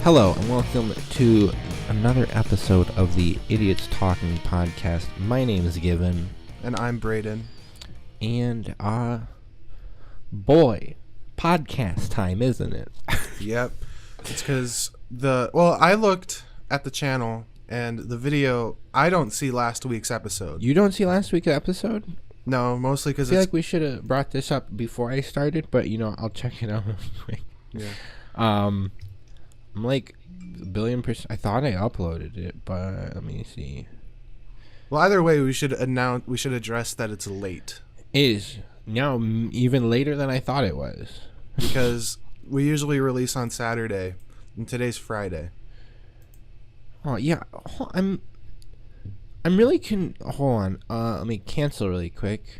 Hello and welcome to another episode of the Idiots Talking podcast. My name is Given. And I'm Brayden. And, boy, podcast time, isn't it? Yep. It's because I looked at the channel and the video, I don't see last week's episode. You don't see last week's epised? No, mostly because I feel like we should have brought this up before I started, but, I'll check it out real quick. Yeah. I'm like a billion%. I thought I uploaded it, but let me see. Well, either way, we should address that it's late. It is now even later than I thought it was. Because we usually release on Saturday, and today's Friday. Oh, yeah. I'm really hold on. Let me cancel really quick.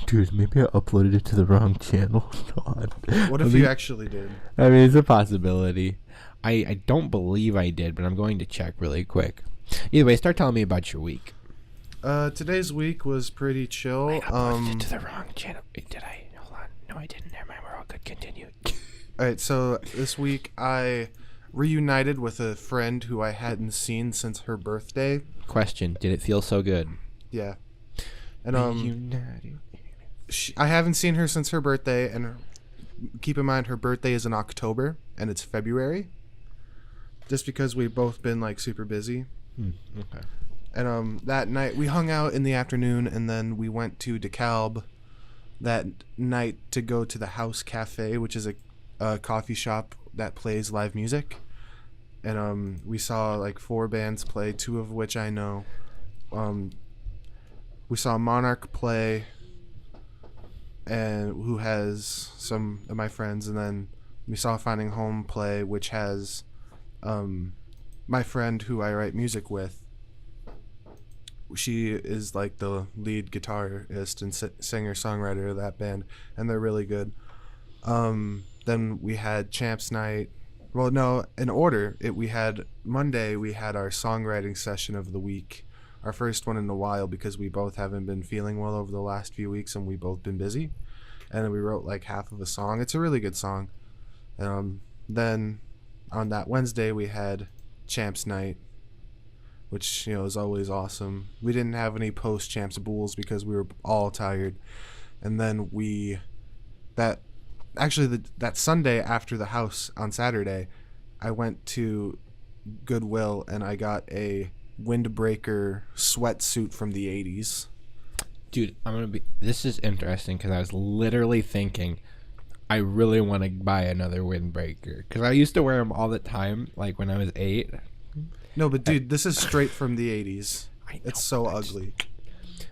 Dude, maybe I uploaded it to the wrong channel. God. What if you actually did? I mean, it's a possibility. I don't believe I did, but I'm going to check really quick. Either way, start telling me about your week. Today's week was pretty chill. I uploaded it to the wrong channel. Did I? Hold on. No, I didn't. Never mind. We're all good. Continue. Alright, so this week I reunited with a friend who I hadn't seen since her birthday. Question: did it feel so good? Yeah. And Reunited. I haven't seen her since her birthday, and keep in mind her birthday is in October and it's February. Just because we've both been like super busy. Okay. And that night we hung out in the afternoon, and then we went to DeKalb that night to go to the House Cafe, which is a coffee shop that plays live music. And we saw like 4 bands play, 2 of which I know. We saw Monarch play, and who has some of my friends, and then we saw Finding Home play, which has my friend who I write music with. She is like the lead guitarist and singer-songwriter of that band, and they're really good. Then we had Champs Night. Well, no, in order, Monday we had our songwriting session of the week. Our first one in a while, because we both haven't been feeling well over the last few weeks and we both been busy. And we wrote like half of a song. It's a really good song. Then on that Wednesday we had Champs Night, which is always awesome. We didn't have any post Champs Bulls because we were all tired. And then that Sunday after the house on Saturday, I went to Goodwill and I got a windbreaker sweatsuit from the 80s. Dude, this is interesting because I was literally thinking I really want to buy another windbreaker because I used to wear them all the time, like when I was 8. No, but dude, this is straight from the 80s. It's so ugly.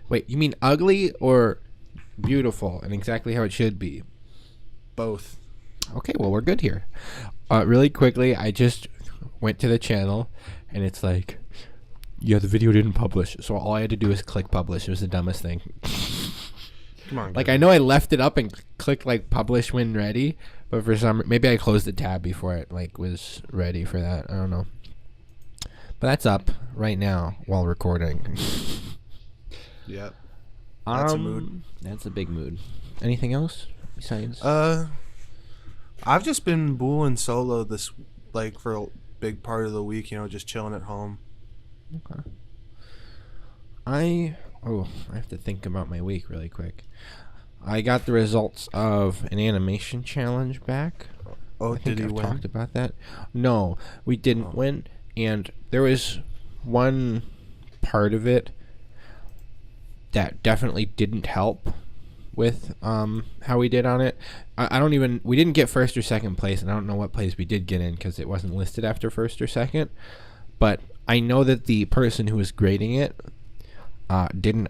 Wait, you mean ugly or beautiful and exactly how it should be? Both. Okay, well, we're good here. Really quickly, I just went to the channel and it's like, yeah, the video didn't publish, so all I had to do was click publish. It was the dumbest thing. Come on. Like, I know I left it up and clicked like publish when ready, but for maybe I closed the tab before it like was ready for that. I don't know. But that's up right now while recording. Yep. That's a mood. That's a big mood. Anything else besides? I've just been booling solo this for a big part of the week. Just chilling at home. Okay. I have to think about my week really quick. I got the results of an animation challenge back. Oh, did you win? Talked about that. No, we didn't win, and there was one part of it that definitely didn't help with how we did on it. We didn't get first or second place, and I don't know what place we did get in because it wasn't listed after first or second. But I know that the person who was grading it didn't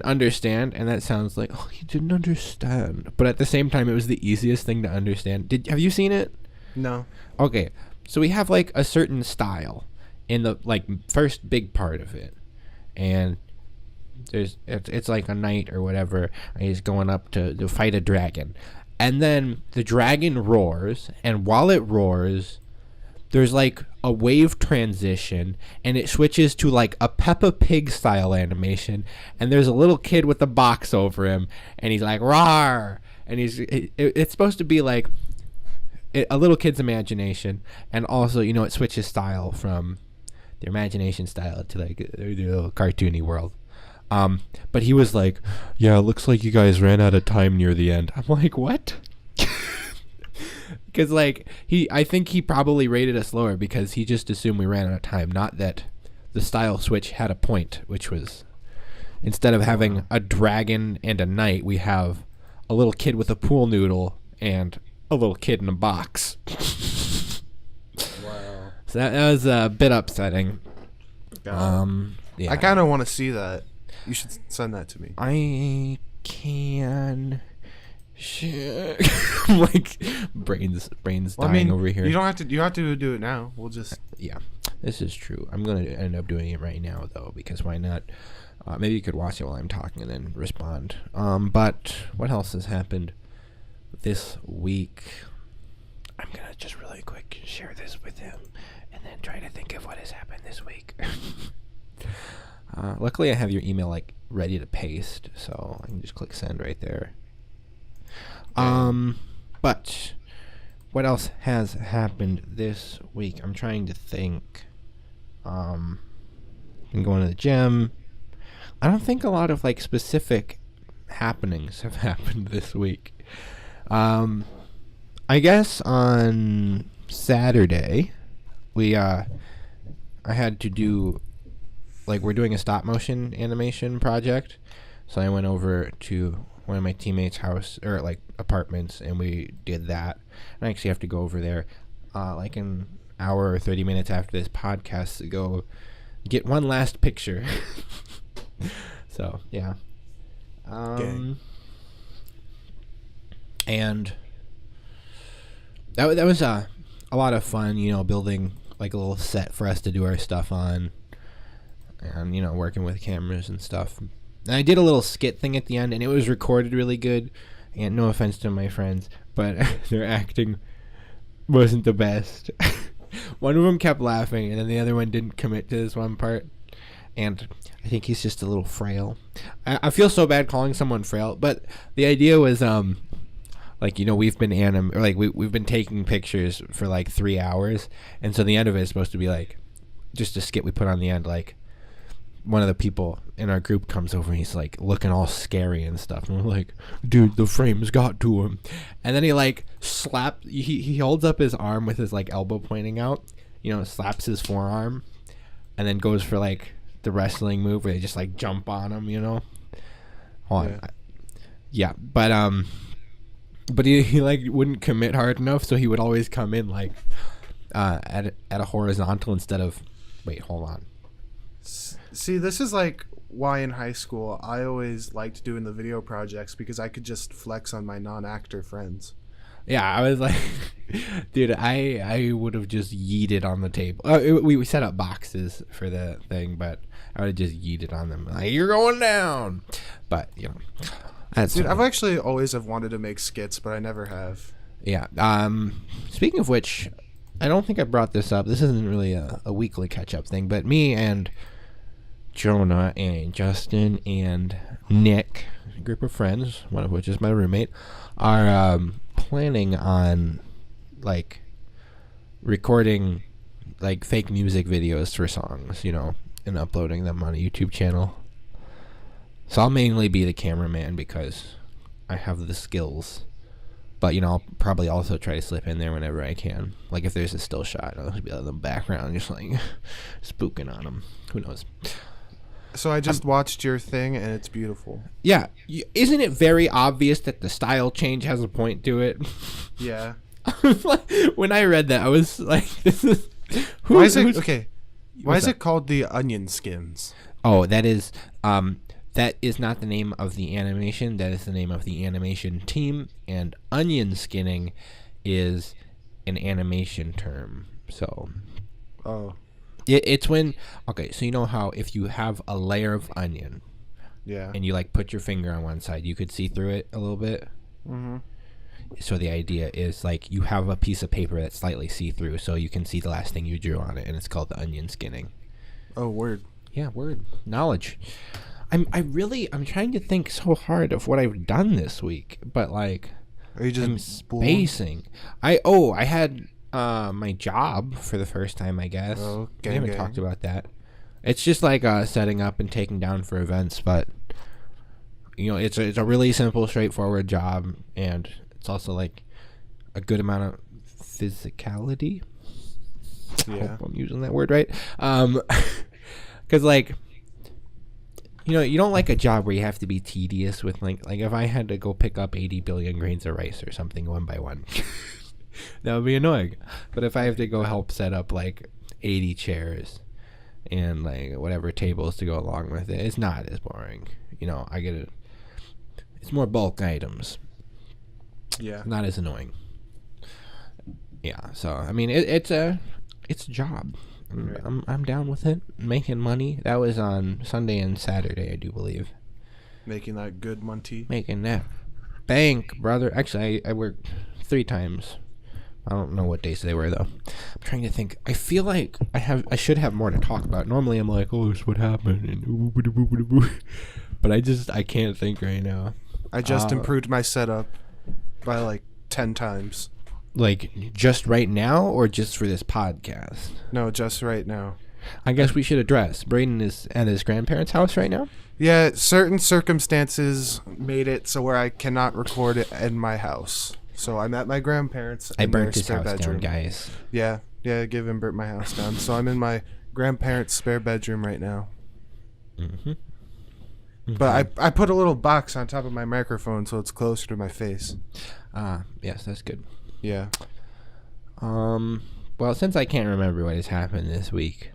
understand, and that sounds like, oh, he didn't understand. But at the same time, it was the easiest thing to understand. Have you seen it? No. Okay, so we have like a certain style in the first big part of it, and it's like a knight or whatever, and he's going up to fight a dragon, and then the dragon roars, and while it roars, there's like a wave transition and it switches to like a Peppa Pig style animation, and there's a little kid with a box over him and he's like, "Rawr!" and it's supposed to be like a little kid's imagination, and also it switches style from their imagination style to like the little cartoony world. But he was like, yeah, it looks like you guys ran out of time near the end. I'm like, what? Because like I think he probably rated us lower because he just assumed we ran out of time, not that the style switch had a point, which was instead of having a dragon and a knight, we have a little kid with a pool noodle and a little kid in a box. Wow. So that was a bit upsetting. Yeah. I kind of want to see that. You should send that to me. I can. I'm like brains dying over here. You don't have to. You have to do it now. We'll just. Yeah, this is true. I'm gonna end up doing it right now though, because why not? Maybe you could watch it while I'm talking and then respond. But what else has happened this week? I'm gonna just really quick share this with him and then try to think of what has happened this week. Luckily, I have your email like ready to paste, so I can just click send right there. But what else has happened this week? I'm trying to think. Been going to the gym. I don't think a lot of like specific happenings have happened this week. I guess on Saturday, I had to do, like, we're doing a stop motion animation project. So I went over to one of my teammates' house, or like apartments, and we did that. And I actually have to go over there like an hour or 30 minutes after this podcast to go get one last picture. So, yeah. And that was a lot of fun, building like a little set for us to do our stuff on, and working with cameras and stuff. And I did a little skit thing at the end, and it was recorded really good. And no offense to my friends, but their acting wasn't the best. One of them kept laughing, and then the other one didn't commit to this one part. And I think he's just a little frail. I feel so bad calling someone frail, but the idea was we've been we've been taking pictures for like 3 hours, and so the end of it is supposed to be like just a skit we put on the end. Like one of the people in our group comes over and he's like looking all scary and stuff, and we're like, dude, the frames got to him. And then he like he holds up his arm with his like elbow pointing out, slaps his forearm, and then goes for like the wrestling move where they just like jump on him, Hold on. Yeah, but he like wouldn't commit hard enough, so he would always come in like at a horizontal instead of. Wait, hold on. See, this is like why in high school I always liked doing the video projects, because I could just flex on my non-actor friends. Yeah, I was like, dude, I would have just yeeted on the table. We set up boxes for the thing, but I would have just yeeted on them. Like, you're going down. But, that's dude, I've actually always have wanted to make skits, but I never have. Yeah. Speaking of which, I don't think I brought this up. This isn't really a weekly catch-up thing, but me and Jonah and Justin and Nick, a group of friends, one of which is my roommate, are planning on like recording like fake music videos for songs, and uploading them on a YouTube channel. So I'll mainly be the cameraman because I have the skills. But, I'll probably also try to slip in there whenever I can. Like, if there's a still shot, I'll be in the background just, like, spooking on them. Who knows? So I just watched your thing, and it's beautiful. Yeah. Isn't it very obvious that the style change has a point to it? Yeah. When I read that, I was like, this is... Why is it called the Onion Skins? Oh, that is not the name of the animation. That is the name of the animation team. And onion skinning is an animation term. So, it's when, okay, so you know how if you have a layer of onion, yeah, and you like put your finger on one side, you could see through it a little bit. Mm-hmm. So the idea is like you have a piece of paper that's slightly see-through, so you can see the last thing you drew on it, and it's called the onion skinning. Oh, word. Yeah, word. Knowledge. I'm trying to think so hard of what I've done this week, but like Are you I'm just bored? spacing. I had my job for the first time, I guess. Oh, We haven't gang. talked about that. It's just like setting up and taking down for events, but it's a really simple, straightforward job, and it's also like a good amount of physicality. I Yeah. hope I'm using that word right. Because like you don't like a job where you have to be tedious with like if I had to go pick up 80 billion grains of rice or something one by one, that would be annoying. But if I have to go help set up like 80 chairs and like whatever tables to go along with it, it's not as boring. I get it. It's more bulk items. Yeah. Not as annoying. Yeah. So I mean, it's a job. Right. I'm down with it. Making money. That was on Sunday and Saturday, I do believe. Making that good money. Making that bank, brother. Actually, I worked 3 times. I don't know what days they were though. I'm trying to think. I feel like I should have more to talk about. Normally I'm like, oh, this is what happened, and but I can't think right now. I just improved my setup by like 10 times. Like just right now, or just for this podcast? No, just right now. I guess we should address. Brayden is at his grandparents' house right now. Yeah, certain circumstances made it so where I cannot record it in my house. So I'm at my grandparents' I in their burnt his spare house bedroom. down, guys. Yeah, Given burnt my house down. So I'm in my grandparents' spare bedroom right now. Mm-hmm. But I put a little box on top of my microphone so it's closer to my face. Yes, that's good. Yeah. Well, since I can't remember what has happened this week,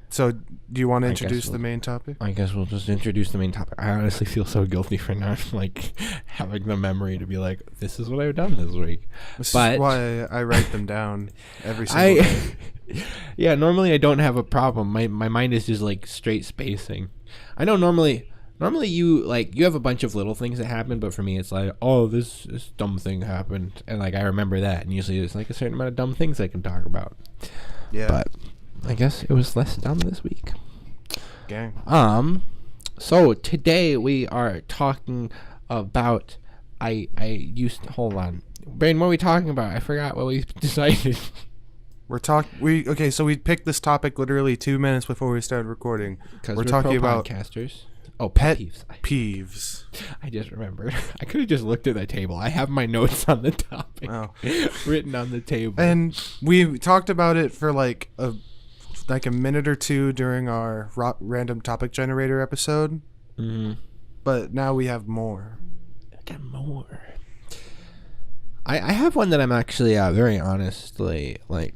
So do you want to I introduce guess the main topic? I guess we'll just introduce the main topic. I honestly feel so guilty for not like having the memory to be like, this is what I've done this week. This But is why I write them down every single day. Yeah, normally I don't have a problem. My mind is just like straight spacing. I know normally you have a bunch of little things that happen, but for me it's like, oh, this dumb thing happened, and like I remember that, and usually there's like a certain amount of dumb things I can talk about. Yeah. But I guess it was less dumb this week. Gang. So today we are talking about hold on. Brain, what are we talking about? I forgot what we decided. So we picked this topic literally 2 minutes before we started recording. Because we're talking about podcasters. Oh, pet peeves. peeves. I just remembered. I could have just looked at the table. I have my notes on the topic written on the table. And we talked about it for like a minute or two during our random topic generator episode. Mm-hmm. But now we have more. I got more. I have one that I'm actually very honestly like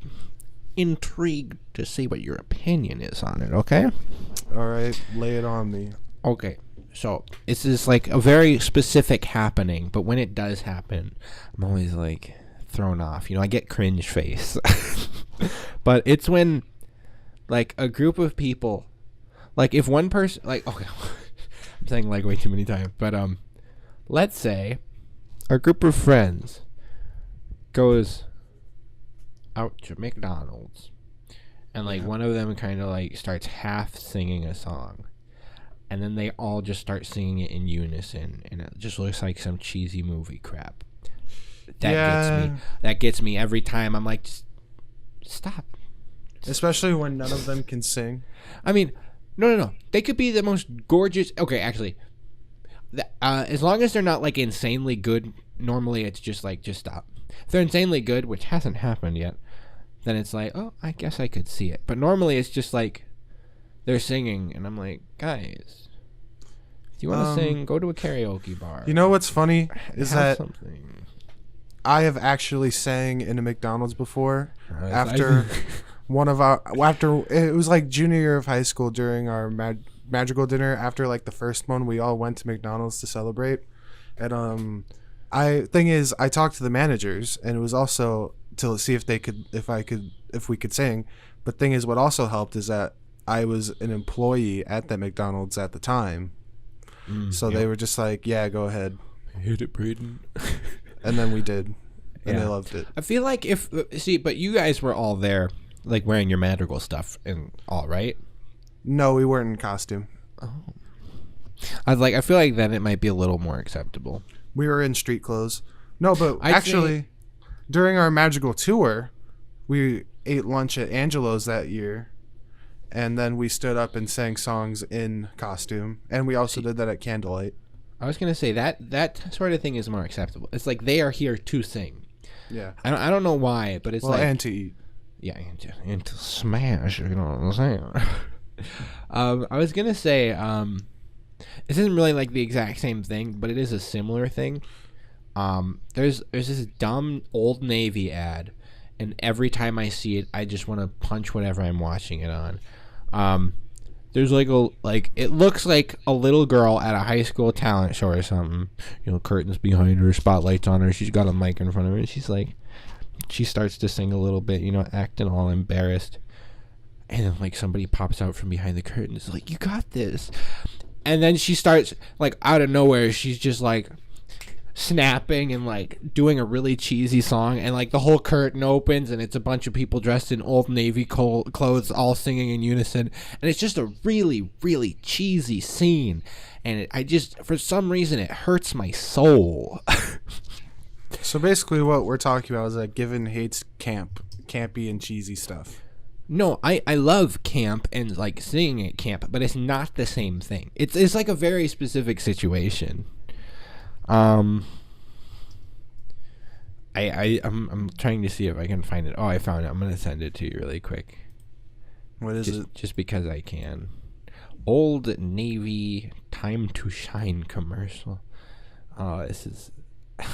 intrigued to see what your opinion is on it. Okay. All right, lay it on me. Okay, so this is like a very specific happening, but when it does happen, I'm always like thrown off. I get cringe face. But it's when like a group of people, like if one person, like, okay, I'm saying like way too many times, but let's say a group of friends goes out to McDonald's, and like one of them kind of like starts half singing a song, and then they all just start singing it in unison, and it just looks like some cheesy movie crap. That gets me every time. I'm like, just stop. Especially when none of them can sing. I mean, no. They could be the most gorgeous. Okay, actually, as long as they're not like insanely good, normally it's just like, just stop. If they're insanely good, which hasn't happened yet, then it's like, oh, I guess I could see it. But normally it's just like they're singing, and I'm like, guys, if you want to sing, go to a karaoke bar. You know what's funny is that something. I have actually sang in a McDonald's before. After it was like junior year of high school during our magical dinner. After like the first one, we all went to McDonald's to celebrate. And I talked to the managers, and it was also to see if we could sing. But thing is, what also helped is that I was an employee at that McDonald's at the time. They were just like, yeah, go ahead. Hit it, Brayden. And then we did. And they loved it. I feel like but you guys were all there, like wearing your magical stuff and all, right? No, we weren't in costume. Oh. I feel like then it might be a little more acceptable. We were in street clothes. No, but I'd actually, during our magical tour, we ate lunch at Angelo's that year, and then we stood up and sang songs in costume, and we also did that at Candlelight. I was gonna say that sort of thing is more acceptable. It's like they are here to sing. Yeah. I don't know why, but it's like and to eat. Yeah, and to smash. You know what I'm saying? I was gonna say this isn't really like the exact same thing, but it is a similar thing. There's this dumb Old Navy ad, and every time I see it, I just want to punch whatever I'm watching it on. There's like it looks like a little girl at a high school talent show or something. You know, curtains behind her, spotlights on her. She's got a mic in front of her, and she starts to sing a little bit, you know, acting all embarrassed. And then like somebody pops out from behind the curtain. It's like, you got this. And then she starts like out of nowhere. She's just like snapping and like doing a really cheesy song, and like the whole curtain opens and it's a bunch of people dressed in Old Navy clothes all singing in unison, and it's just a really, really cheesy scene, and I just, for some reason, it hurts my soul. So basically what we're talking about is that Given hates campy and cheesy stuff. No, I love camp and like singing at camp, but it's not the same thing. It's like a very specific situation. I'm trying to see if I can find it. Oh, I found it. I'm gonna send it to you really quick. What is it? Just because I can. Old Navy Time to Shine commercial. Oh, this is.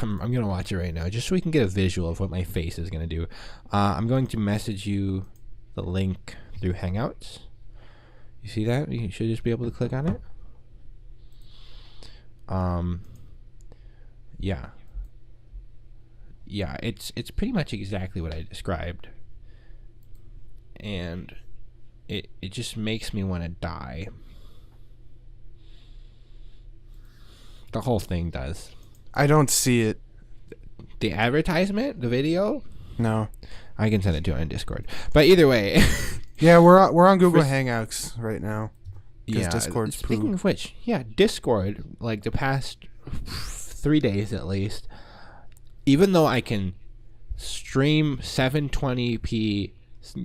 I'm gonna watch it right now just so we can get a visual of what my face is gonna do. I'm going to message you the link through Hangouts. You see that? You should just be able to click on it. Yeah, it's pretty much exactly what I described, and it just makes me want to die. The whole thing does. I don't see it. The advertisement, the video. No, I can send it to you on Discord. But either way, yeah, we're on Google Hangouts right now. Yeah. Discord's Speaking of which, yeah, Discord. Like the past 3 days at least. Even though I can stream 720p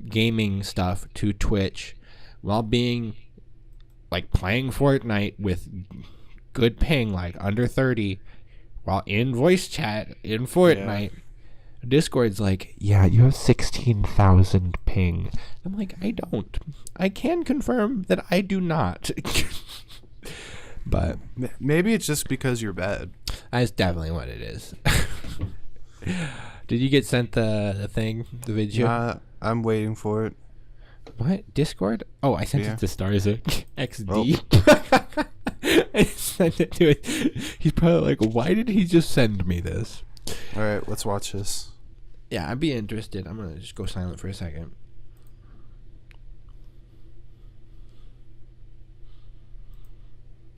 gaming stuff to Twitch while being like playing Fortnite with good ping, like under 30, while in voice chat in Fortnite, Discord's like, yeah, you have 16,000 ping. I'm like, I don't. I can confirm that I do not. But maybe it's just because you're bad. That's definitely what it is. Did you get sent the thing, the video? I'm waiting for it. What? Discord? Oh, I sent it to Starza XD. Oh. I sent it to it. He's probably like, why did he just send me this? All right, let's watch this. Yeah, I'd be interested. I'm going to just go silent for a second.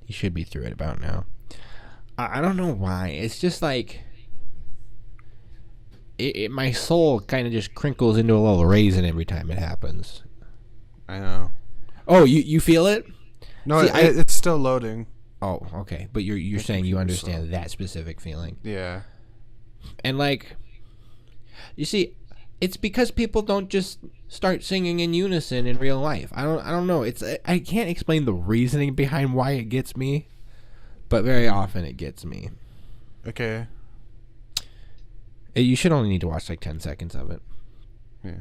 He should be through it about now. I don't know why. It's just like... my soul kind of just crinkles into a little raisin every time it happens. I know. Oh, you feel it? No, see, it's still loading. Oh, okay. But you're saying you understand that specific feeling. Yeah. And like, you see, it's because people don't just start singing in unison in real life. I don't know. I can't explain the reasoning behind why it gets me, but very often it gets me. Okay. You should only need to watch like 10 seconds of it. Yeah.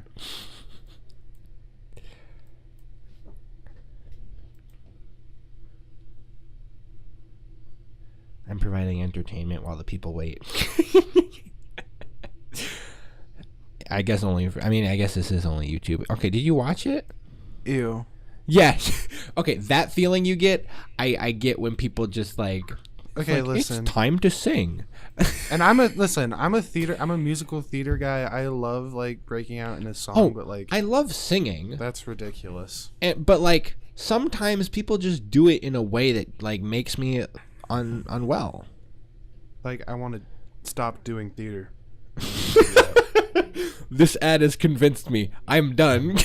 I'm providing entertainment while the people wait. I guess this is only YouTube. Okay, did you watch it? Ew. Yeah. Okay, that feeling you get, I get when people just like, okay, like, listen. It's time to sing. And I'm a musical theater guy. I love like breaking out in a song, but like I love singing. That's ridiculous. But like sometimes people just do it in a way that like makes me unwell. Like I want to stop doing theater. This ad has convinced me. I'm done.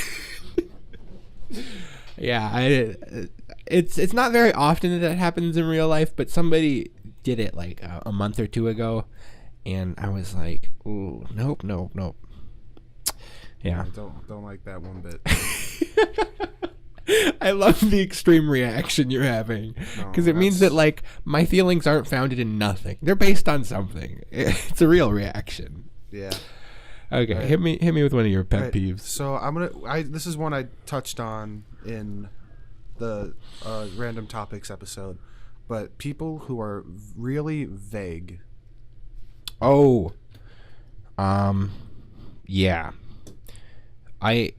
Yeah, it's not very often that happens in real life, but somebody did it like a month or two ago, and I was like, ooh, nope. Yeah. I don't like that one bit. I love the extreme reaction you're having, because No, it means that like my feelings aren't founded in nothing. They're based on something. It's a real reaction. Yeah. Okay, Right. hit me with one of your pet Right. peeves. So this is one I touched on in the random topics episode, but people who are really vague. Oh, yeah. I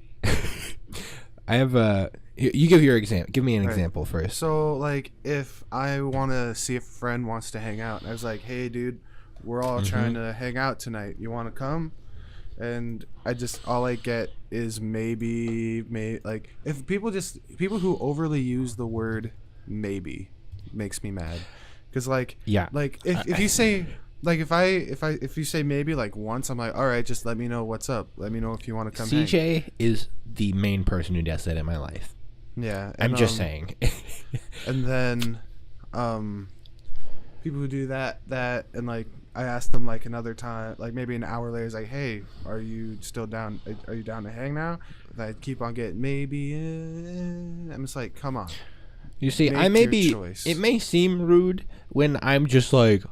I have a. You give your example. Give me an example first. So, like, if I want to see if a friend wants to hang out, and I was like, "Hey, dude, we're all trying to hang out tonight. You want to come?" And all I get is maybe. Like, if people who overly use the word maybe makes me mad, because Yeah. like if you say. Like if you say maybe like once, I'm like, all right, just let me know what's up. Let me know if you want to come. CJ is the main person who does that in my life. Yeah, I'm just saying. And then, people who do that, and like I asked them like another time, like maybe an hour later, it's like, hey, are you still down? Are you down to hang now? And I keep on getting maybe. I'm just like, come on. You see, Make I may your be. choice. It may seem rude when I'm just like,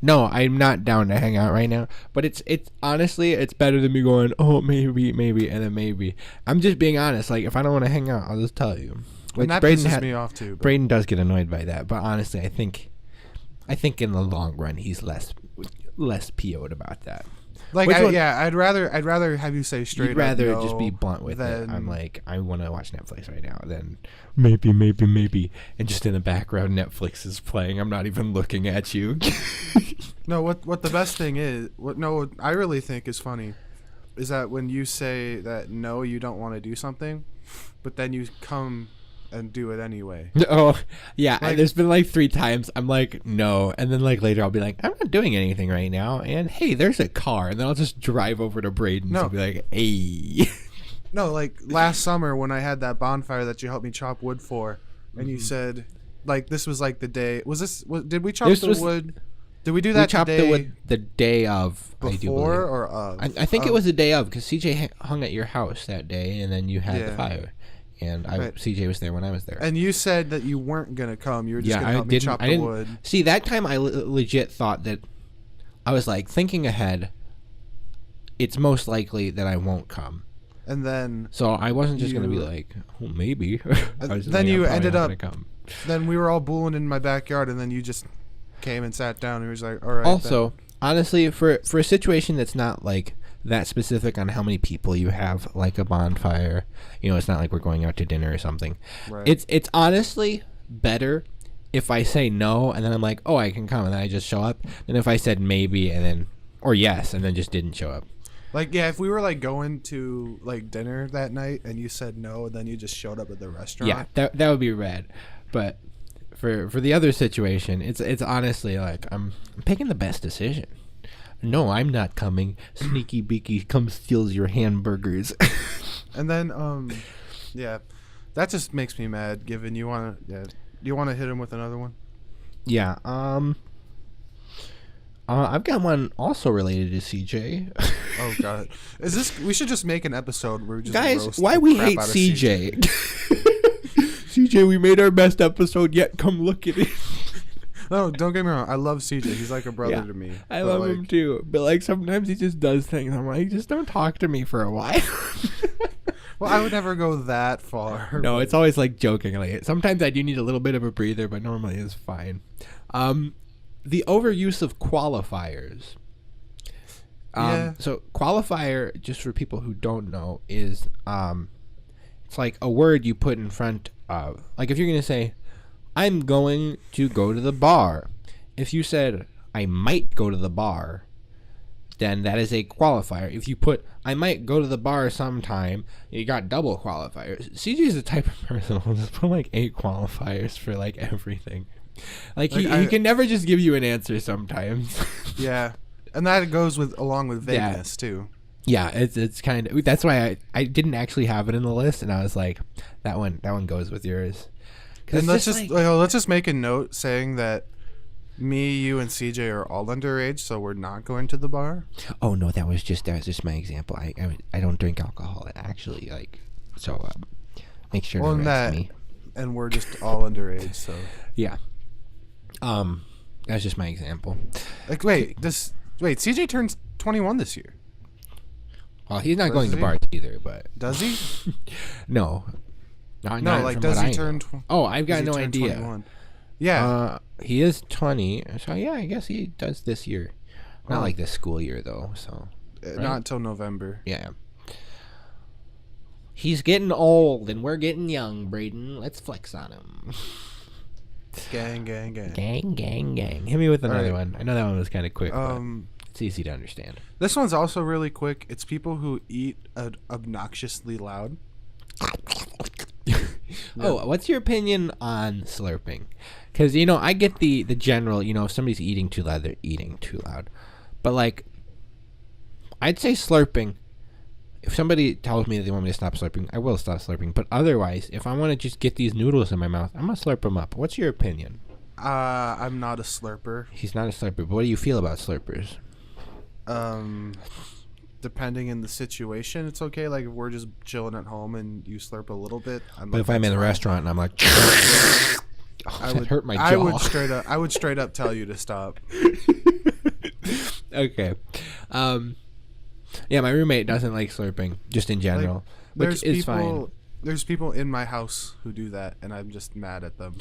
no, I'm not down to hang out right now. But it's honestly, it's better than me going, oh, maybe, and then maybe. I'm just being honest. Like, if I don't want to hang out, I'll just tell you. And that pisses me off too. Brayden does get annoyed by that. But honestly, I think in the long run, he's less PO'd about that. Like, I'd rather have you say straight. You'd rather up no just be blunt with it. than- I'm like, I want to watch Netflix right now. Then maybe, and just in the background, Netflix is playing. I'm not even looking at you. No, what the what I really think is funny is that when you say that no, you don't want to do something, but then you come and do it anyway. Oh, yeah. Like- There's been like 3 times I'm like, no. And then like later I'll be like, I'm not doing anything right now. And hey, there's a car. And then I'll just drive over to Brayden's and be like, hey. No, like last summer when I had that bonfire that you helped me chop wood for, and you said, like, this was like the day. Did we chop the wood? Did we do that We chopped the day the wood the day of. I do before believe. or of? I think it was the day of, because CJ hung at your house that day, and then you had the fire. And CJ was there when I was there. And you said that you weren't gonna come. You were just gonna help me chop I the didn't wood. see that time. I legit thought that I was like thinking ahead. It's most likely that I won't come. And then, So I wasn't just gonna be like, well, maybe. I was just then like, you I'm probably ended not up. gonna come. Then we were all booling in my backyard, and then you just came and sat down, and he was like, "All right." Also, honestly, for a situation that's not like that specific on how many people you have, like a bonfire, it's not like we're going out to dinner or something. Right. It's honestly better if I say no and then I'm like, oh, I can come, and then I just show up, than if I said maybe and then or yes and then just didn't show up. Like, yeah, if we were like going to like dinner that night and you said no, and then you just showed up at the restaurant. Yeah, that would be rad. But for the other situation, it's honestly like I'm picking the best decision. No, I'm not coming. Sneaky beaky comes steals your hamburgers. And then yeah, that just makes me mad. Given you want to, you want to hit him with another one? Yeah. I've got one also related to CJ. Oh God, is this? We should just make an episode where we just Guys, roast why the we crap hate out of CJ? CJ, we made our best episode yet. Come look at it. No, don't get me wrong. I love CJ. He's like a brother to me. I love him too. But like sometimes he just does things. I'm like, just don't talk to me for a while. Well, I would never go that far. No, it's always like joking. Like sometimes I do need a little bit of a breather, but normally it's fine. The overuse of qualifiers. So qualifier, just for people who don't know, is it's like a word you put in front of. Like if you're gonna say, I'm going to go to the bar. If you said, I might go to the bar, then that is a qualifier. If you put, I might go to the bar sometime, you got double qualifiers. CJ is the type of person who'll just put like 8 qualifiers for like everything. Like he can never just give you an answer sometimes. Yeah, and that goes along with vagueness too. Yeah, it's kind of, that's why I didn't actually have it in the list, and I was like, that one goes with yours. And let's just make a note saying that Me, you, and CJ are all underage, so we're not going to the bar. Oh no, that was just my example. I don't drink alcohol actually. Like, so make sure to arrest me. And we're just all underage, so Yeah. That's just my example. like wait, CJ turns 21 this year. Well, he's not going to bars either, but does he? No. Not like does he turn? I've got no idea. 21? Yeah. He is 20, so yeah, I guess he does this year. Not like this school year though, so right? Not until November. Yeah. He's getting old and we're getting young, Brayden. Let's flex on him. Gang, gang, gang. Gang, gang, gang. Hit me with another one. I know that one was kind of quick, but it's easy to understand. This one's also really quick. It's people who eat obnoxiously loud. Oh, what's your opinion on slurping? Because, I get the general, if somebody's eating too loud, they're eating too loud. But, like, I'd say slurping. If somebody tells me that they want me to stop slurping, I will stop slurping. But otherwise, if I want to just get these noodles in my mouth, I'm going to slurp them up. What's your opinion? I'm not a slurper. He's not a slurper. But what do you feel about slurpers? Depending in the situation, it's okay. Like if we're just chilling at home and you slurp a little bit. But if I'm in the restaurant and I'm like, I would hurt my jaw. I would straight up tell you to stop. Okay. Yeah, my roommate doesn't like slurping, just in general, which is fine. There's people in my house who do that, and I'm just mad at them.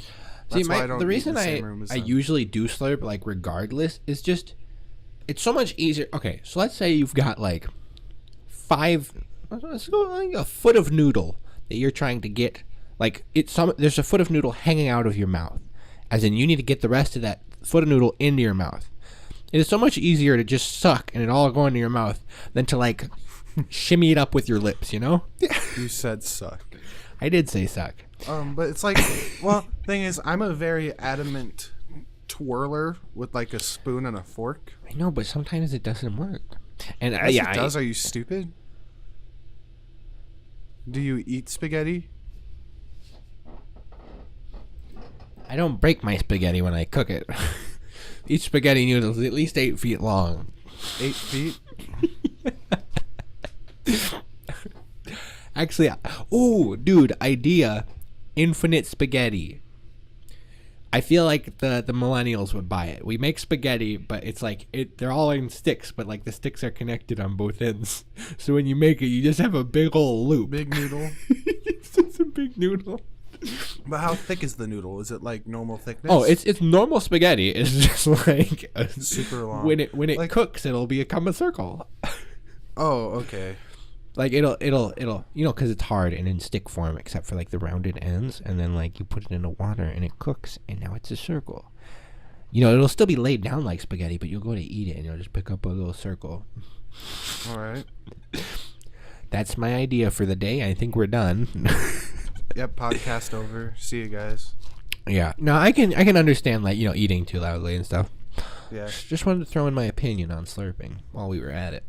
That's why I don't the reason I usually do slurp, like regardless, is just it's so much easier. Okay, so let's say you've got like let's go like a foot of noodle that you're trying to get. Like there's a foot of noodle hanging out of your mouth, as in you need to get the rest of that foot of noodle into your mouth. It is so much easier to just suck and it all go into your mouth than to like shimmy it up with your lips, You said suck. I did say suck. But it's like, well, thing is, I'm a very adamant twirler with like a spoon and a fork. I know, but sometimes it doesn't work. And it does. Are you stupid? Do you eat spaghetti? I don't break my spaghetti when I cook it. Each spaghetti noodle is at least 8 feet long. 8 feet? Actually, dude, idea. Infinite spaghetti. I feel like the millennials would buy it. We make spaghetti, but it's like they're all in sticks, but like the sticks are connected on both ends. So when you make it, you just have a big old loop. Big noodle. It's just a big noodle. But how thick is the noodle? Is it like normal thickness? Oh, it's normal spaghetti. It's just like super long. When it like, cooks, it'll become a circle. Oh, okay. Like it'll because it's hard and in stick form, except for like the rounded ends, and then like you put it into water and it cooks, and now it's a circle. It'll still be laid down like spaghetti, but you'll go to eat it and you'll just pick up a little circle. All right. That's my idea for the day. I think we're done. Yep, podcast over. See you guys. Yeah. No, I can understand like, eating too loudly and stuff. Yeah. Just wanted to throw in my opinion on slurping while we were at it.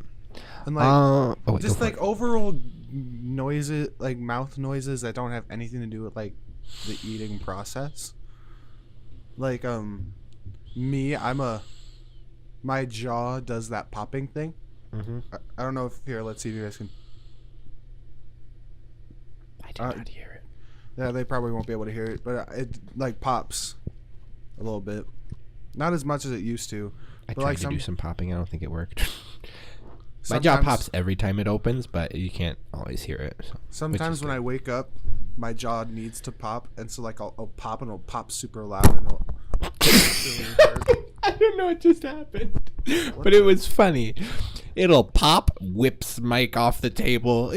And like just like overall noises, like mouth noises that don't have anything to do with like the eating process. Like me, my jaw does that popping thing. Mm-hmm. I don't know if let's see if you guys can. I did not hear it. Yeah, they probably won't be able to hear it, but it like pops a little bit. Not as much as it used to. I tried to do some popping. I don't think it worked. My jaw pops every time it opens, but you can't always hear it. So, sometimes when I wake up, my jaw needs to pop, and so like I'll pop and it'll pop super loud and it'll I don't know what just happened, but it was funny. It'll pop, whips Mike off the table.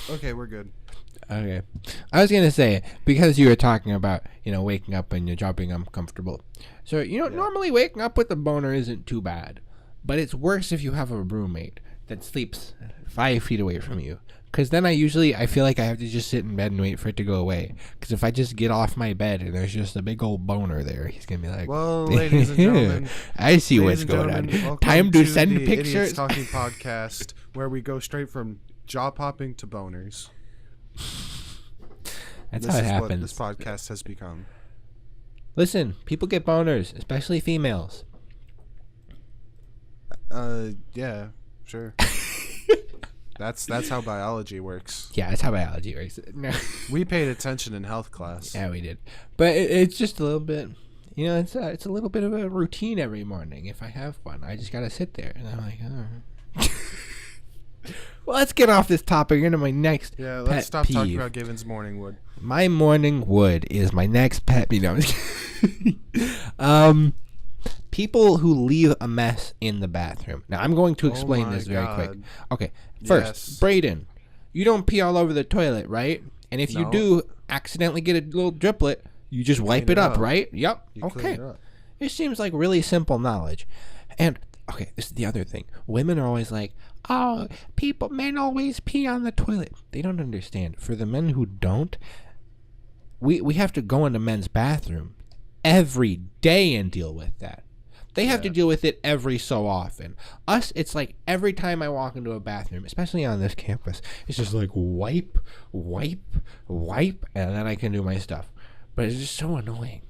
Okay, we're good. Okay. I was going to say, because you were talking about, waking up and your jaw being uncomfortable. So, normally waking up with a boner isn't too bad. But it's worse if you have a roommate that sleeps 5 feet away from you. Because then I feel like I have to just sit in bed and wait for it to go away. Because if I just get off my bed and there's just a big old boner there, he's going to be like, well, ladies and gentlemen. I see what's going on. Time to send pictures. Idiots Talking podcast, where we go straight from jaw popping to boners. That's how it happens. What this podcast has become. Listen, people get boners, especially females. Yeah, sure. That's how biology works. Yeah, that's how biology works. No. We paid attention in health class. Yeah, we did. But it's just a little bit, it's a little bit of a routine every morning. If I have one, I just got to sit there. And I'm like, oh. Well, let's get off this topic into my next Yeah, pet let's stop peeve. talking about Given's morning wood. My morning wood is my next pet peeve. No, I'm just kidding. People who leave a mess in the bathroom. Now, I'm going to explain this very quick. Okay, first, Yes. Brayden, you don't pee all over the toilet, right? And if you No. do accidentally get a little driplet, you just wipe clean it it up, up. right? Yep. You clean Okay. it up. It seems like really simple knowledge. And, okay, this is the other thing. Women are always like, oh, men always pee on the toilet. They don't understand. For the men who don't, we have to go into men's bathroom every day and deal with that. They have to deal with it every so often. Us, it's like every time I walk into a bathroom, especially on this campus, it's just like wipe, and then I can do my stuff. But it's just so annoying.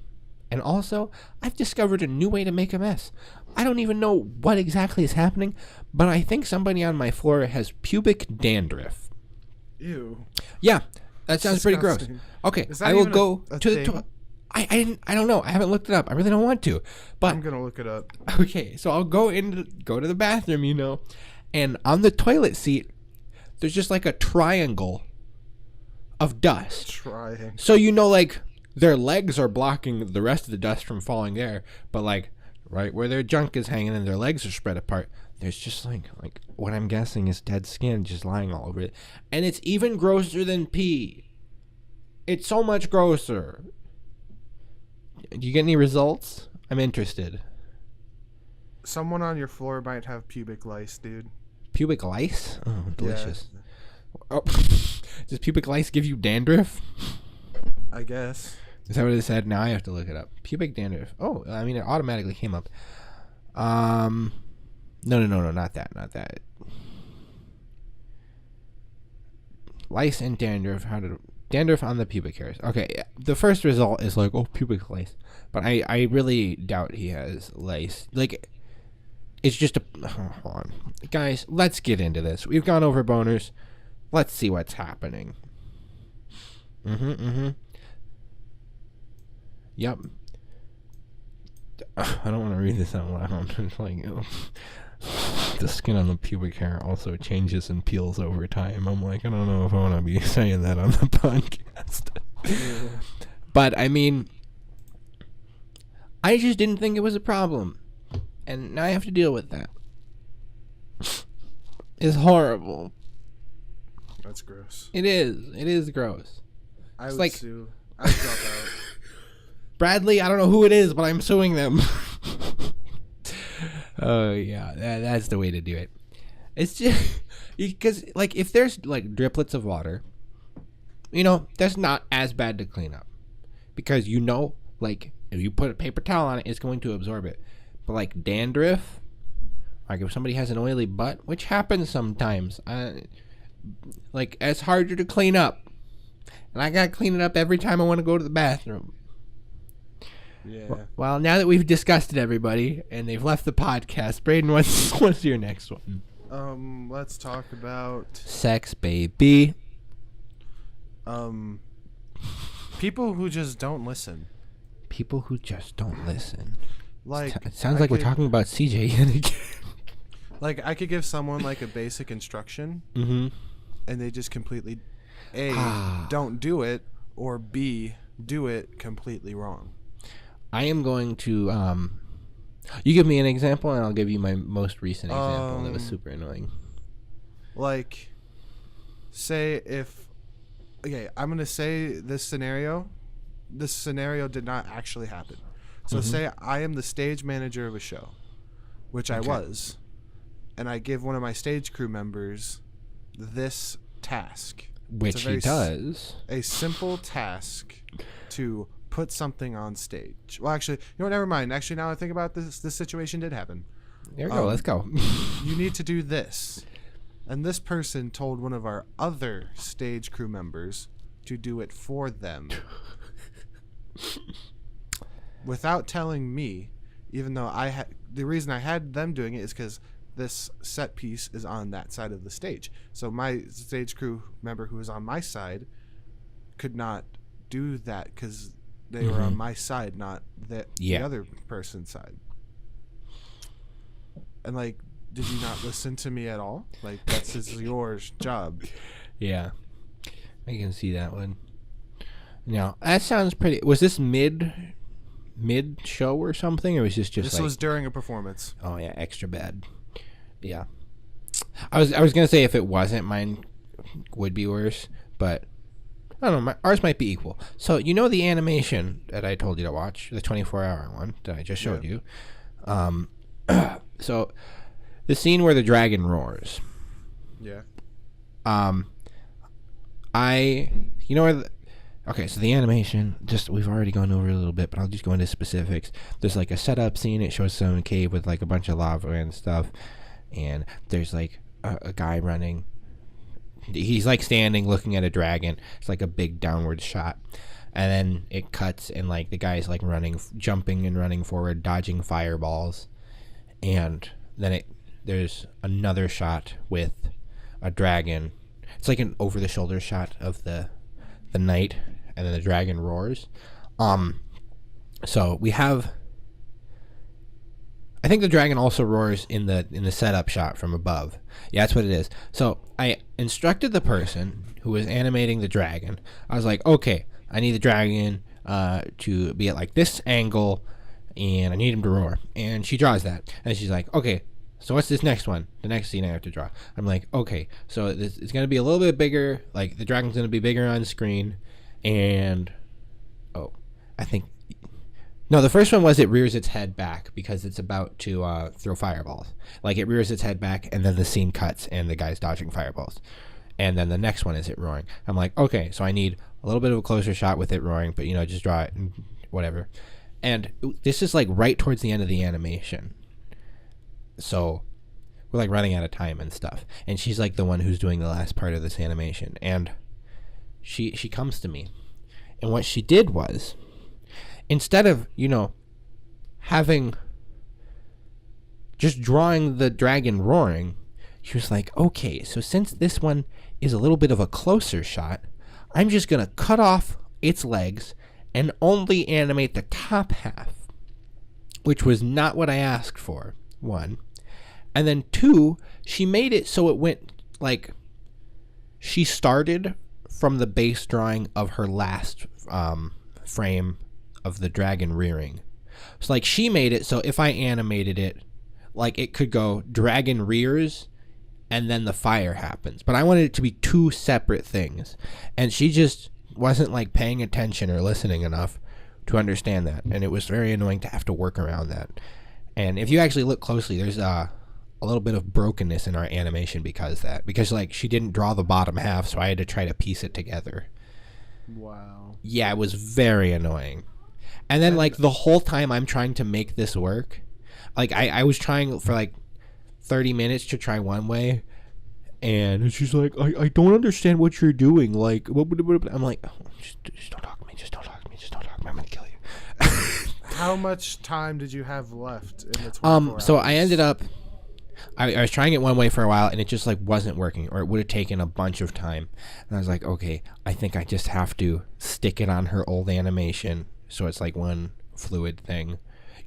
And also, I've discovered a new way to make a mess. I don't even know what exactly is happening, but I think somebody on my floor has pubic dandruff. Ew. Yeah, that sounds pretty gross. Disgusting. Okay, Is that I will even go a to the thing? toilet. I don't know. I haven't looked it up. I really don't want to. But I'm gonna look it up. okay, so I'll go to the bathroom, and on the toilet seat, there's just like a triangle of dust. Trying. So like their legs are blocking the rest of the dust from falling there, but like right where their junk is hanging and their legs are spread apart, there's just like what I'm guessing is dead skin just lying all over it. And it's even grosser than pee. It's so much grosser. Do you get any results? I'm interested. Someone on your floor might have pubic lice, dude. Pubic lice? Oh, delicious. Yeah, Oh, does pubic lice give you dandruff? I guess. Is that what it said? Now I have to look it up. Pubic dandruff. Oh, I mean, it automatically came up. No, not that. Lice and dandruff. Dandruff on the pubic hairs. Okay, the first result is like, oh, pubic lice. But I really doubt he has lice. Like, it's just a... hold on. Guys, let's get into this. We've gone over boners. Let's see what's happening. Yep. I don't want to read this out loud. It's like, the skin on the pubic hair also changes and peels over time. I'm like, I don't know if I want to be saying that on the podcast. But, I mean, I just didn't think it was a problem. And now I have to deal with that. It's horrible. That's gross. It is. It is gross. I It's would like- sue. I'd drop out. Bradley, I don't know who it is, but I'm suing them. Oh, yeah. That's the way to do it. It's just... Because, like, if there's, like, driplets of water, that's not as bad to clean up. Because, like, if you put a paper towel on it, it's going to absorb it. But, like, dandruff, like, if somebody has an oily butt, which happens sometimes, like, it's harder to clean up. And I gotta clean it up every time I want to go to the bathroom. Yeah. Well, now that we've discussed it, everybody, and they've left the podcast, Brayden, what's your next one? Let's talk about Sex, baby. people who just don't listen. People who just don't listen. Like, It sounds like we're talking about CJ yet again. Like, I could give someone like a basic instruction, Mm-hmm. and they just completely don't do it, or B, do it completely wrong. I am going to you give me an example and I'll give you my most recent example that was super annoying. Like, say I'm gonna say this scenario did not actually happen. So say I am the stage manager of a show, which I was, and I give one of my stage crew members this task, Which he does. a simple task to put something on stage. Well, actually, never mind. Actually, now I think about this situation did happen. There we go. Let's go. You need to do this. And this person told one of our other stage crew members to do it for them. without telling me, even though the reason I had them doing it is because this set piece is on that side of the stage. So my stage crew member who was on my side could not do that because they were on my side, not the other person's side. And like, did you not listen to me at all? Like, that's your job. Yeah, I can see that one. Now that sounds pretty. Was this mid show or something, or was this just? This was during a performance. Oh yeah, extra bad. Yeah, I was gonna say if it wasn't, mine would be worse, but I don't know. Ours might be equal. So you know the animation that I told you to watch, the 24-hour one that I just showed you. So the scene where the dragon roars. Yeah. Okay, so the animation, just we've already gone over a little bit, but I'll just go into specifics. There's like a setup scene. It shows some cave with like a bunch of lava and stuff, and there's like a guy running. He's like standing looking at a dragon. It's like a big downward shot, and then it cuts and like the guy's like jumping and running forward, dodging fireballs, and then there's another shot with a dragon. It's like an over-the-shoulder shot of the night, and then the dragon roars. So we have. I think the dragon also roars in the setup shot from above. Yeah, that's what it is. So I instructed the person who was animating the dragon. I was like, okay, I need the dragon to be at like this angle, and I need him to roar. And she draws that, and she's like, okay, so what's this next one? The next scene I have to draw. I'm like, okay, so it's going to be a little bit bigger. Like the dragon's going to be bigger on screen, and no, the first one was it rears its head back because it's about to throw fireballs. Like it rears its head back, and then the scene cuts, and the guy's dodging fireballs. And then the next one is it roaring. I'm like, okay, so I need a little bit of a closer shot with it roaring, but just draw it and whatever. And this is like right towards the end of the animation. So we're like running out of time and stuff. And she's like the one who's doing the last part of this animation. And she comes to me. And what she did was, instead of, having just drawing the dragon roaring, she was like, okay, so since this one is a little bit of a closer shot, I'm just going to cut off its legs and only animate the top half, which was not what I asked for, one. And then two, she made it so it went like she started from the base drawing of her last frame of the dragon rearing. So like she made it so if I animated it, like it could go dragon rears and then the fire happens. But I wanted it to be two separate things. And she just wasn't like paying attention or listening enough to understand that. And it was very annoying to have to work around that. And if you actually look closely, there's a little bit of brokenness in our animation because like she didn't draw the bottom half, so I had to try to piece it together. Wow. Yeah, it was very annoying. And then like the whole time I'm trying to make this work, like I was trying for like 30 minutes to try one way, and she's like, I don't understand what you're doing. Like, I'm like, oh, just don't talk to me. Just don't talk to me. Just don't talk to me. I'm gonna kill you. How much time did you have left in the 24 hours? So I ended up, I was trying it one way for a while, and it just like wasn't working, or it would have taken a bunch of time. And I was like, okay, I think I just have to stick it on her old animation, so it's like one fluid thing,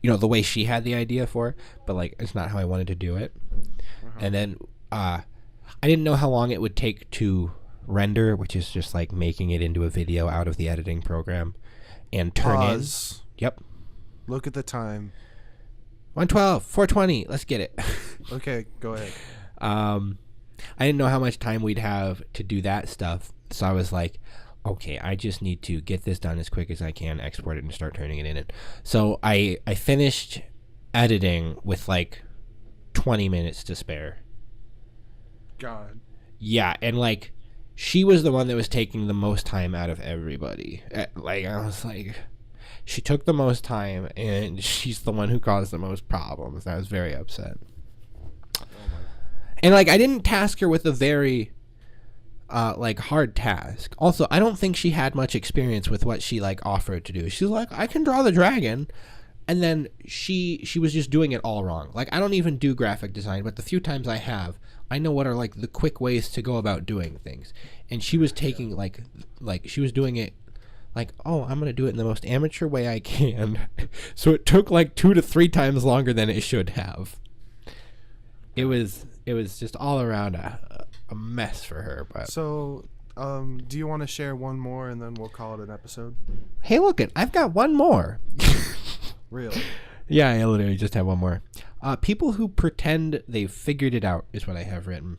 the way she had the idea for, but like it's not how I wanted to do it. And then I didn't know how long it would take to render, which is just like making it into a video out of the editing program and turn Pause. in. Yep. Look at the time. 1:12, 4:20. Let's get it. Okay, go ahead. I didn't know how much time we'd have to do that stuff, so I was like, okay, I just need to get this done as quick as I can, export it, and start turning it in. So I finished editing with like 20 minutes to spare. God. Yeah, and like she was the one that was taking the most time out of everybody. Like I was like, she took the most time, and she's the one who caused the most problems. I was very upset. And like I didn't task her with a very like hard task. Also, I don't think she had much experience with what she like offered to do. She's like, I can draw the dragon, and then she was just doing it all wrong. Like, I don't even do graphic design, but the few times I have, I know what are like the quick ways to go about doing things. And she was taking like she was doing it like, oh, I'm gonna do it in the most amateur way I can. So it took like 2 to 3 times longer than it should have. It was just all around a mess for her. But So, do you want to share one more and then we'll call it an episode? hey, look it, I've got one more. Really? Yeah, I literally just have one more. People who pretend they've figured it out is what I have written.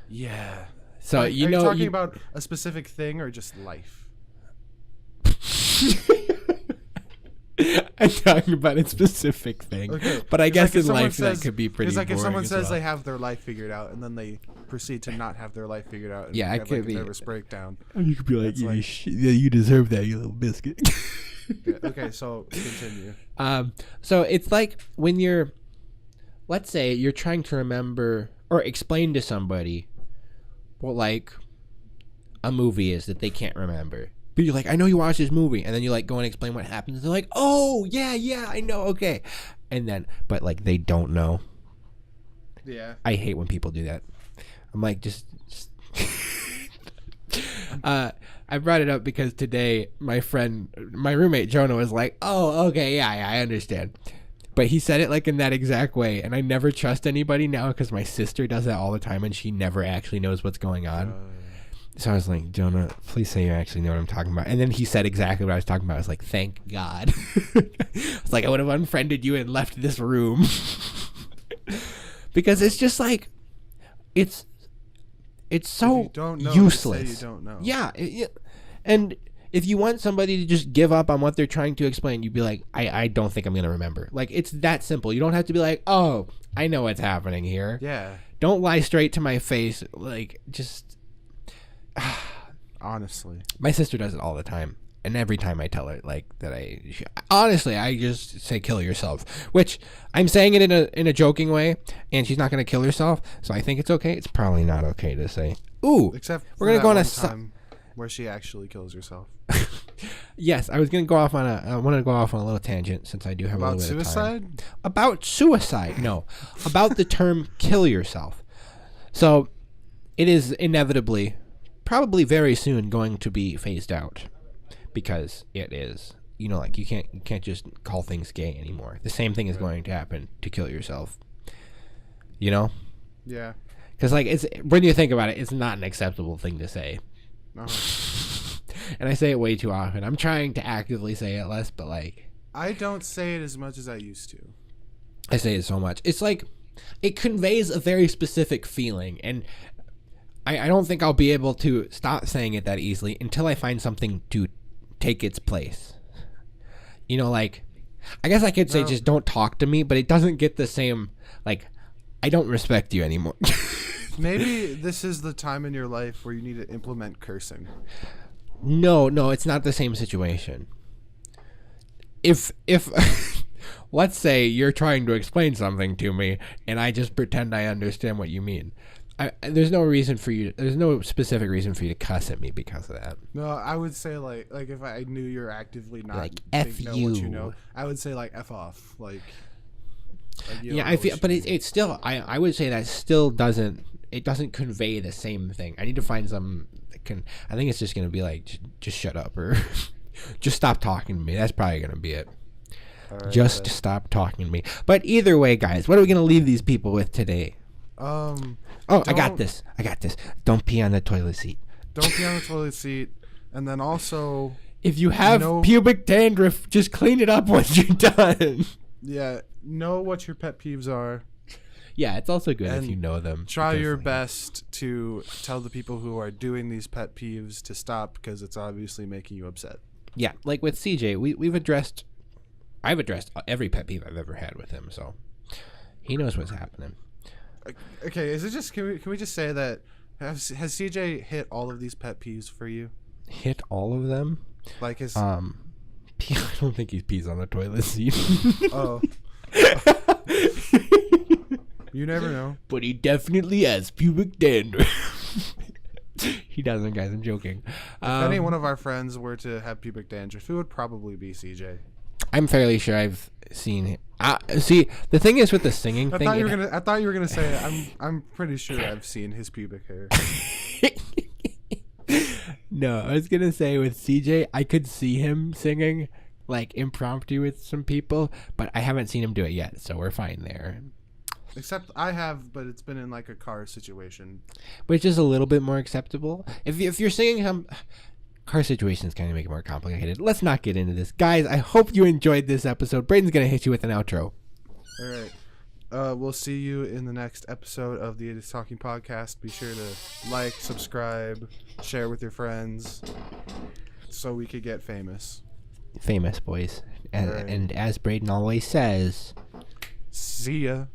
Yeah. So Like, you are know, you talking about a specific thing or just life? I'm talking about a specific thing, Okay. but I It's guess like if in someone life says- that could be pretty. It's like if boring someone as says well. they have their life figured out and then they proceed to not have their life figured out. And Yeah, it have could like be. a nervous breakdown. You could be like, That's like- yeah, you deserve that, you little biscuit. Yeah, okay, so continue. So it's like when you're, let's say you're trying to remember or explain to somebody what like a movie is that they can't remember. But you're like, I know you watched this movie, and then you like go and explain what happens. And they're like, oh yeah, I know, okay. And then, but like they don't know. Yeah. I hate when people do that. I'm like, just I brought it up because today my roommate Jonah was like, oh, okay, yeah, I understand. But he said it like in that exact way, and I never trust anybody now because my sister does that all the time, and she never actually knows what's going on. So I was like, Jonah, please say you actually know what I'm talking about. And then he said exactly what I was talking about. I was like, thank God. It's like I would have unfriended you and left this room. Because it's just like, it's so If you don't know, useless. just say you don't know. Yeah, and if you want somebody to just give up on what they're trying to explain, you'd be like, I don't think I'm gonna remember. Like, it's that simple. You don't have to be like, oh, I know what's happening here. Yeah. Don't lie straight to my face. Like, just Honestly. my sister does it all the time. And every time I tell her like that, honestly, I just say kill yourself, which I'm saying it in a joking way, and she's not gonna kill herself, so I think it's okay. It's probably not okay to say, ooh, Except we're gonna for go on that a one time where she actually kills herself. Yes, I was gonna go off on I want to go off on a little tangent since I do have About a little bit of time. suicide? About suicide? No, about the term kill yourself. So it is inevitably, probably very soon, going to be phased out. Because it is, you know, like you can't just call things gay anymore. The same thing is going to happen to kill yourself. You know, Yeah. because like it's when you think about it, it's not an acceptable thing to say. And I say it way too often. I'm trying to actively say it less, but like I don't say it as much as I used to. I say it so much. It's like it conveys a very specific feeling, and I don't think I'll be able to stop saying it that easily until I find something to take its place. You know, like I guess I could say just don't talk to me, but it doesn't get the same, like, I don't respect you anymore. Maybe this is the time in your life where you need to implement cursing. No, it's not the same situation. If let's say you're trying to explain something to me and I just pretend I understand what you mean. There's no specific reason for you to cuss at me because of that. No, I would say like if I knew you're actively not Like, think F know you. what you know, I would say like F off. Like you Yeah, don't I know feel, what but you it's still. I would say that still doesn't convey the same thing. I need to find some that can. I think it's just gonna be like just shut up or just stop talking to me. That's probably gonna be it. Alright, Just stop talking to me. But either way, guys, what are we gonna leave these people with today? Oh, I got this. Don't pee on the toilet seat. Don't pee on the toilet seat, and then also If you have pubic dandruff, just clean it up once you're done. know what your pet peeves are. Yeah, it's also good And if you know them. Try because, your like, best to tell the people who are doing these pet peeves to stop because it's obviously making you upset. Yeah, like with CJ, I've addressed every pet peeve I've ever had with him, so he knows what's happening. Okay, is it just can we just say that has CJ hit all of these pet peeves for you? Hit all of them? Like his I don't think he pees on the toilet seat. oh. You never know. But he definitely has pubic dandruff. He doesn't, guys. I'm joking. If any one of our friends were to have pubic dandruff, it would probably be CJ. I'm fairly sure I've seen him. See, the thing is with the singing thing. I thought you were gonna say I'm pretty sure I've seen his pubic hair. No, I was gonna say with CJ, I could see him singing like impromptu with some people, but I haven't seen him do it yet, so we're fine there. Except I have, but it's been in like a car situation. Which is a little bit more acceptable. If you're singing car situations kind of make it more complicated. Let's not get into this. Guys, I hope you enjoyed this episode. Brayden's going to hit you with an outro. All right. We'll see you in the next episode of the It Is Talking podcast. Be sure to like, subscribe, share with your friends so we could get famous. Famous, boys. And as Brayden always says, see ya.